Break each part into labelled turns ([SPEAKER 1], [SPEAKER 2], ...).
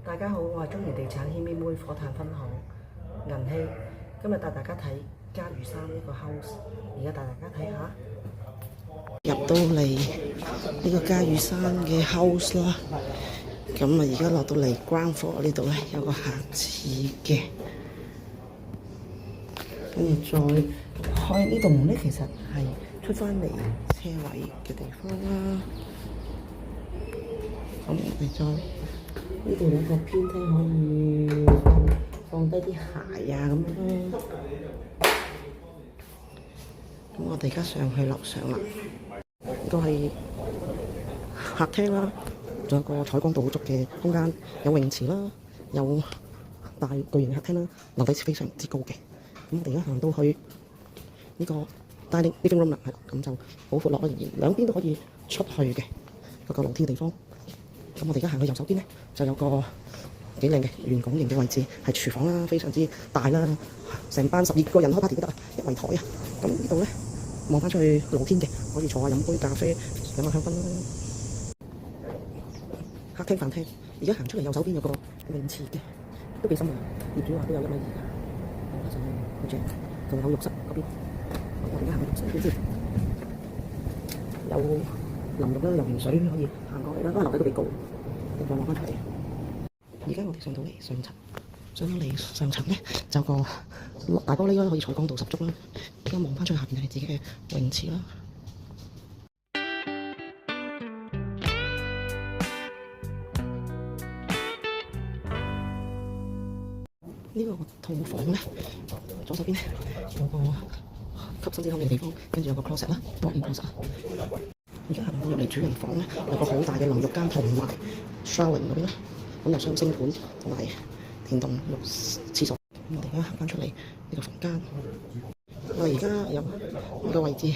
[SPEAKER 1] 大家好，我係中原地產謙妹妹火炭分行銀希，今日帶大家睇嘉魚山一個 house， 而家帶大家睇下入到嚟呢個嘉魚山嘅 house 啦。咁啊，而家落到嚟 ground floor 呢度咧有個客廁嘅，跟住再開呢度門咧，其實係出翻嚟車位嘅地方啦。咁我哋再呢度有個偏廳可以放低啲鞋啊咁樣啦。咁我哋而家上去樓上啦，呢個係客廳啦，仲有個採光度好足嘅空間，有泳池啦，有大巨型客廳啦，樓底非常之高嘅。咁我哋而家行到去呢個 dining living room 啦，咁就好闊落啦，而兩邊都可以出去嘅嗰個露天嘅地方。咁我哋而家行去右手邊咧，就有個幾靚嘅圓拱形嘅位置，係廚房啦，非常之大啦，成班12個人開 party 都得啊，一圍台啊。咁呢度咧望翻出去露天嘅，可以坐下飲杯咖啡，飲下香檳啦。客廳飯廳，而家行出嚟右手邊有個泳池嘅，都幾深啊，業主話都有1.2米，咁就好正，仲有浴室嗰邊。我哋而家行去浴室邊先，有淋浴啦，游完水可以行過嚟啦，因為樓底都幾高，再望翻出嚟。而家我哋上到嚟上層，上到嚟上層咧就有個大玻璃啦，可以採光度十足啦。而家望翻出去下邊係自己嘅泳池啦。呢個套房咧，左手邊咧有個吸新鮮空氣嘅地方，跟住有個 closet 啦，walk-in closet。而家行到入嚟主人房咧，有個好大嘅淋浴間同埋 showering 嗰邊啦，咁有雙星盆同埋電動浴廁所。我哋而家行翻出嚟呢個房間，我而家有呢個位置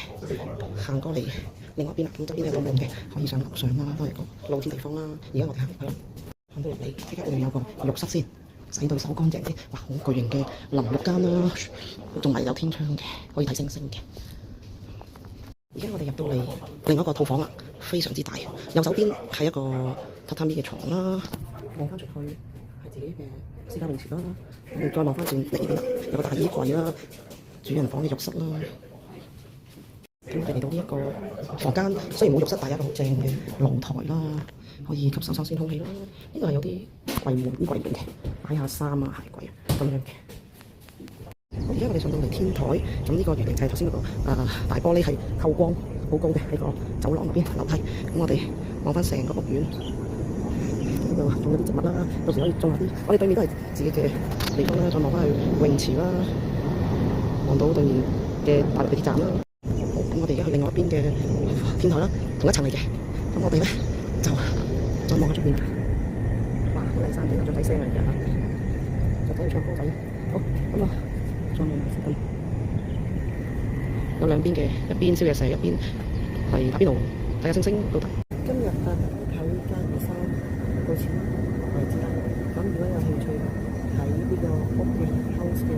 [SPEAKER 1] 行過嚟另外一邊啦，咁側邊有個門嘅，可以上樓上啦，都係個露天地方啦。而家我哋行入去啦，行到入嚟，依家我哋有個浴室先，洗到手乾淨啲。哇，好巨型嘅淋浴間啦，仲係有天窗嘅，可以睇星星嘅。而家我哋入到嚟另一個套房啦，非常之大。右手邊係一個榻榻米嘅床啦，望翻出去係自己嘅私家泳池啦。我哋再望翻轉嚟呢邊，有個大衣櫃啦，主人房嘅浴室啦。咁我哋嚟到呢一個房間，雖然冇浴室，但係有一個好正嘅露台啦，可以吸收新鮮空氣啦。呢個係有啲櫃門嘅，擺下衫啊、鞋櫃啊咁樣嘅。而家我哋上到嚟天台，咁呢個圓形就係頭先嗰個大玻璃係透光好高嘅，喺個走廊嗰邊樓梯。咁我哋望翻成個屋苑，呢度種咗啲植物啦，到時可以種下啲。我哋對面都係自己嘅地方啦，再望翻去泳池啦，望到對面嘅大陸地鐵站啦。好，咁我哋而家去另外一邊嘅天台啦，同一層嚟嘅。咁我哋咧就再望下出邊，哇，好靚山景啊，仲睇聲啊而家，就睇佢唱歌仔。好，咁啊。有兩邊嘅，一邊燒嘢食，一邊係打邊爐，睇下星星都得。今日帶大家睇嘉魚山到此為止啦。咁如果有興趣睇呢個屋嘅 house 嘅